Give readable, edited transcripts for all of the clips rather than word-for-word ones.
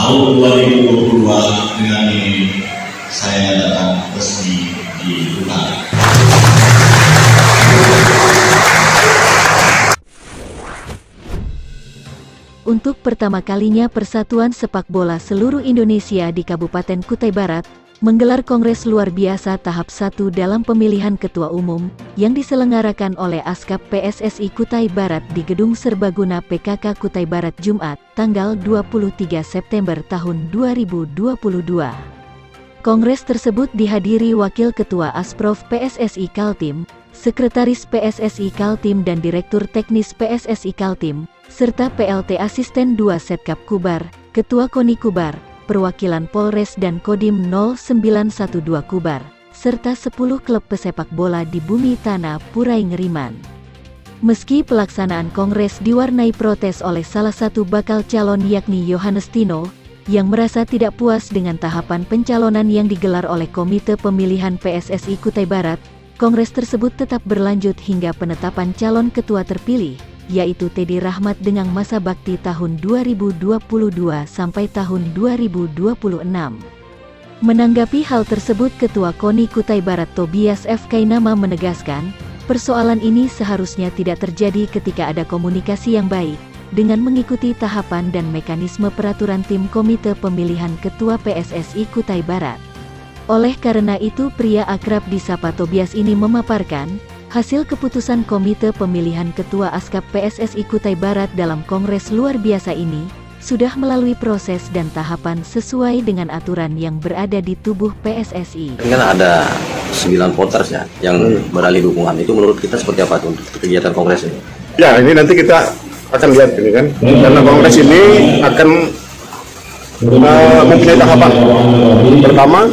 tahun 2022 dengan ini saya datang resmi dibuka. Untuk pertama kalinya Persatuan Sepak Bola Seluruh Indonesia di Kabupaten Kutai Barat menggelar Kongres Luar Biasa tahap 1 dalam pemilihan Ketua Umum yang diselenggarakan oleh Askap PSSI Kutai Barat di Gedung Serbaguna PKK Kutai Barat Jumat, tanggal 23 September tahun 2022. Kongres tersebut dihadiri Wakil Ketua Asprof PSSI Kaltim, Sekretaris PSSI Kaltim dan Direktur Teknis PSSI Kaltim, serta PLT Asisten 2 Setkap Kubar, Ketua KONI Kubar, perwakilan Polres dan Kodim 0912 Kubar, serta 10 klub pesepak bola di Bumi Tanah Purai Ngeriman. Meski pelaksanaan kongres diwarnai protes oleh salah satu bakal calon yakni Yohanes Tino, yang merasa tidak puas dengan tahapan pencalonan yang digelar oleh Komite Pemilihan PSSI Kutai Barat, kongres tersebut tetap berlanjut hingga penetapan calon ketua terpilih, yaitu Teddy Rahmat dengan masa bakti tahun 2022 sampai tahun 2026. Menanggapi hal tersebut, Ketua KONI Kutai Barat Tobias F. Kainama menegaskan, persoalan ini seharusnya tidak terjadi ketika ada komunikasi yang baik, dengan mengikuti tahapan dan mekanisme peraturan tim Komite Pemilihan Ketua PSSI Kutai Barat. Oleh karena itu, pria akrab disapa Tobias ini memaparkan, hasil keputusan Komite Pemilihan Ketua Askap PSSI Kutai Barat dalam Kongres Luar Biasa ini, sudah melalui proses dan tahapan sesuai dengan aturan yang berada di tubuh PSSI. Kan ada 9 voters ya, yang beralih dukungan. Itu menurut kita seperti apa untuk kegiatan Kongres ini? Ya, ini nanti kita akan lihat ini kan, karena Kongres ini akan mempunyai tahapan. Pertama,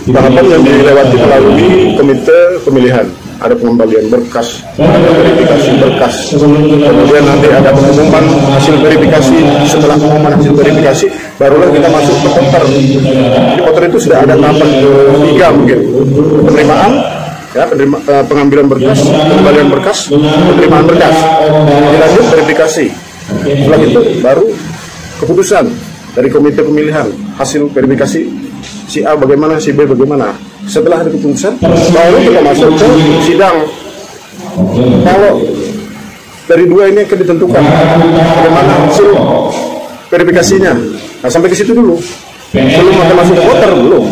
tahapan yang dilewati melalui Komite Pemilihan. Ada pengembalian berkas, ada verifikasi berkas, kemudian nanti ada pengumuman hasil verifikasi. Setelah pengumuman hasil verifikasi, barulah kita masuk ke voter. Di voter itu sudah ada tahapan ketiga mungkin, penerimaan, ya, pengambilan berkas, pengembalian berkas, penerimaan berkas, dilanjut verifikasi. Setelah itu baru keputusan dari Komite Pemilihan, hasil verifikasi si A bagaimana, si B bagaimana. Setelah ada keputusan, baru kita masuk ke sidang. Kalau dari dua ini akan ditentukan bagaimana hasil verifikasinya. Nah, sampai ke situ dulu. Belum akan masuk voter belum.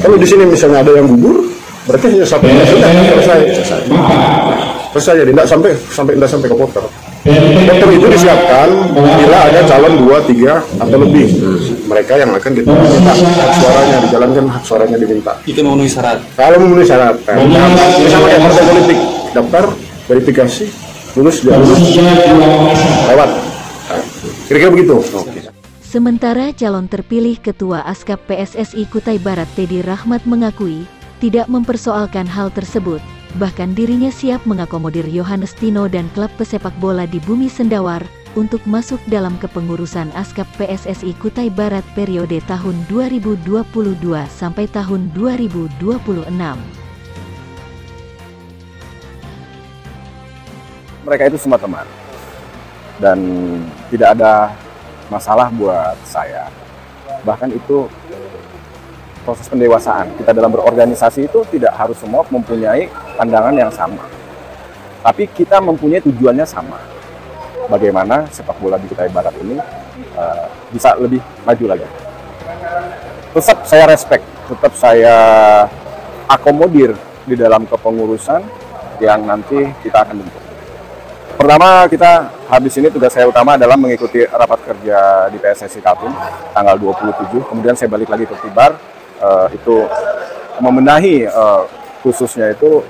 Kalau di sini misalnya ada yang gugur, berarti hanya satu sudah selesai. Jadi tidak sampai ke voter. Voter itu disiapkan bila ada calon 2, 3 atau lebih. Mereka yang akan kita minta hak suaranya, dijalankan hak suaranya diminta. Itu memenuhi syarat. Kalau memenuhi syarat, misalnya kayak partai politik, daftar, verifikasi, lulus, lewat. Kira-kira begitu. Sementara calon terpilih Ketua Askap PSSI Kutai Barat Teddy Rahmat mengakui tidak mempersoalkan hal tersebut. Bahkan dirinya siap mengakomodir Yohanes Tino dan klub pesepak bola di Bumi Sendawar untuk masuk dalam kepengurusan Askap PSSI Kutai Barat periode tahun 2022 sampai tahun 2026. Mereka itu semua teman dan tidak ada masalah buat saya. Bahkan itu proses pendewasaan. Kita dalam berorganisasi itu tidak harus semua mempunyai pandangan yang sama. Tapi kita mempunyai tujuannya sama. Bagaimana sepak bola di Kutai Barat ini bisa lebih maju lagi. Tetap saya respect, tetap saya akomodir di dalam kepengurusan yang nanti kita akan bentuk. Pertama, kita habis ini tugas saya utama adalah mengikuti rapat kerja di PSSI Kaltim tanggal 27. Kemudian saya balik lagi ke Tibar. Itu membenahi khususnya itu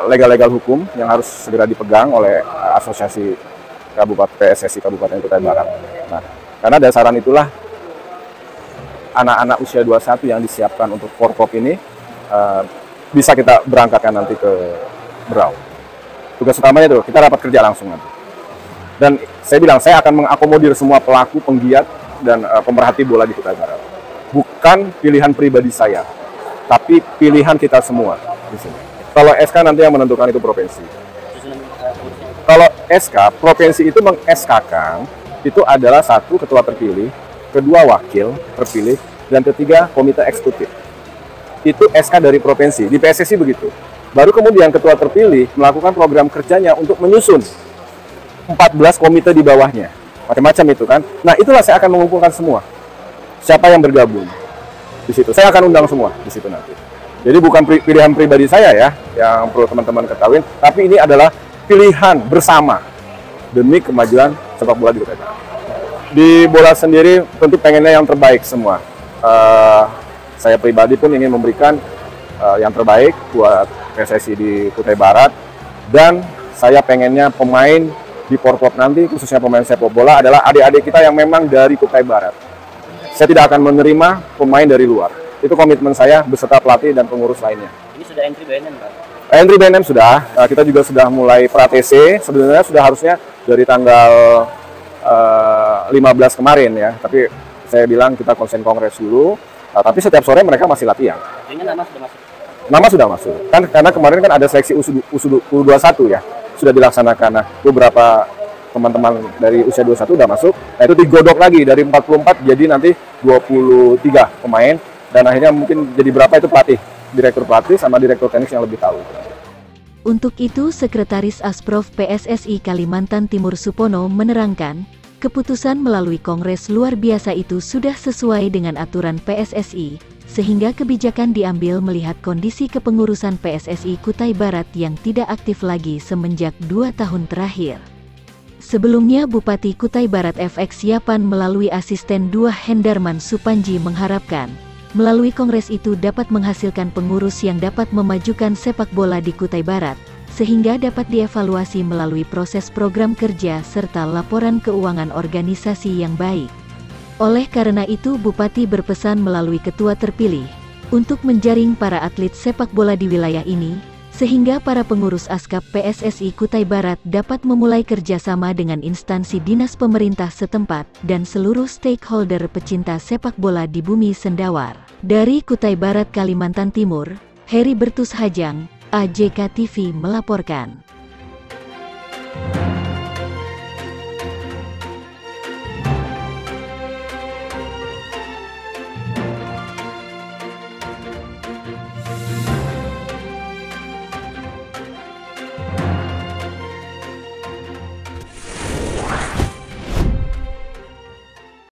legal-legal hukum yang harus segera dipegang oleh asosiasi PSSI Kabupaten Kutai Barat. Nah, karena dasaran itulah anak-anak usia 21 yang disiapkan untuk Forkop ini bisa kita berangkatkan nanti ke Berau. Tugas utamanya itu kita rapat kerja langsung nanti. Dan saya bilang saya akan mengakomodir semua pelaku, penggiat dan pemerhati bola di Kutai Barat. Bukan pilihan pribadi saya, tapi pilihan kita semua di sini. Kalau SK nanti yang menentukan itu provinsi. Kalau SK, provinsi itu meng-SK-kan, itu adalah satu ketua terpilih, kedua wakil terpilih, dan ketiga komite eksekutif. Itu SK dari provinsi, di PSSI begitu. Baru kemudian ketua terpilih melakukan program kerjanya untuk menyusun 14 komite di bawahnya. Macam-macam itu kan. Nah, itulah saya akan mengumpulkan semua. Siapa yang bergabung di situ. Saya akan undang semua di situ nanti. Jadi bukan pilihan pribadi saya ya, yang perlu teman-teman ketahui, tapi ini adalah pilihan bersama demi kemajuan sepak bola di Kutai Barat. Di bola sendiri tentu pengennya yang terbaik semua. Saya pribadi pun ingin memberikan yang terbaik buat PSSI di Kutai Barat, dan saya pengennya pemain di Porprov nanti, khususnya pemain sepak bola, adalah adik-adik kita yang memang dari Kutai Barat. Saya tidak akan menerima pemain dari luar. Itu komitmen saya beserta pelatih dan pengurus lainnya. Ini sudah entry BNM, Pak? Entry BNM sudah, kita juga sudah mulai pra-TC, sebenarnya sudah harusnya dari tanggal 15 kemarin ya, tapi saya bilang kita konsen kongres dulu, tapi setiap sore mereka masih latihan. Artinya nama sudah masuk? Nama sudah masuk, kan karena kemarin kan ada seleksi U21 ya, sudah dilaksanakan. Nah, beberapa teman-teman dari usia 21 udah masuk, nah itu digodok lagi dari 44 jadi nanti 23 pemain, dan akhirnya mungkin jadi berapa itu pelatih, direktur pelatih sama direktur teknik yang lebih tahu. Untuk itu, Sekretaris Asprof PSSI Kalimantan Timur Supono menerangkan, keputusan melalui Kongres luar biasa itu sudah sesuai dengan aturan PSSI, sehingga kebijakan diambil melihat kondisi kepengurusan PSSI Kutai Barat yang tidak aktif lagi semenjak 2 tahun terakhir. Sebelumnya, Bupati Kutai Barat FX Yapan melalui asisten 2 Hendarman Supanji mengharapkan, melalui kongres itu dapat menghasilkan pengurus yang dapat memajukan sepak bola di Kutai Barat, sehingga dapat dievaluasi melalui proses program kerja serta laporan keuangan organisasi yang baik. Oleh karena itu, Bupati berpesan melalui ketua terpilih, untuk menjaring para atlet sepak bola di wilayah ini, sehingga para pengurus ASKAP PSSI Kutai Barat dapat memulai kerjasama dengan instansi dinas pemerintah setempat dan seluruh stakeholder pecinta sepak bola di bumi Sendawar. Dari Kutai Barat, Kalimantan Timur, Heri Bertus Hajang, AJK TV melaporkan.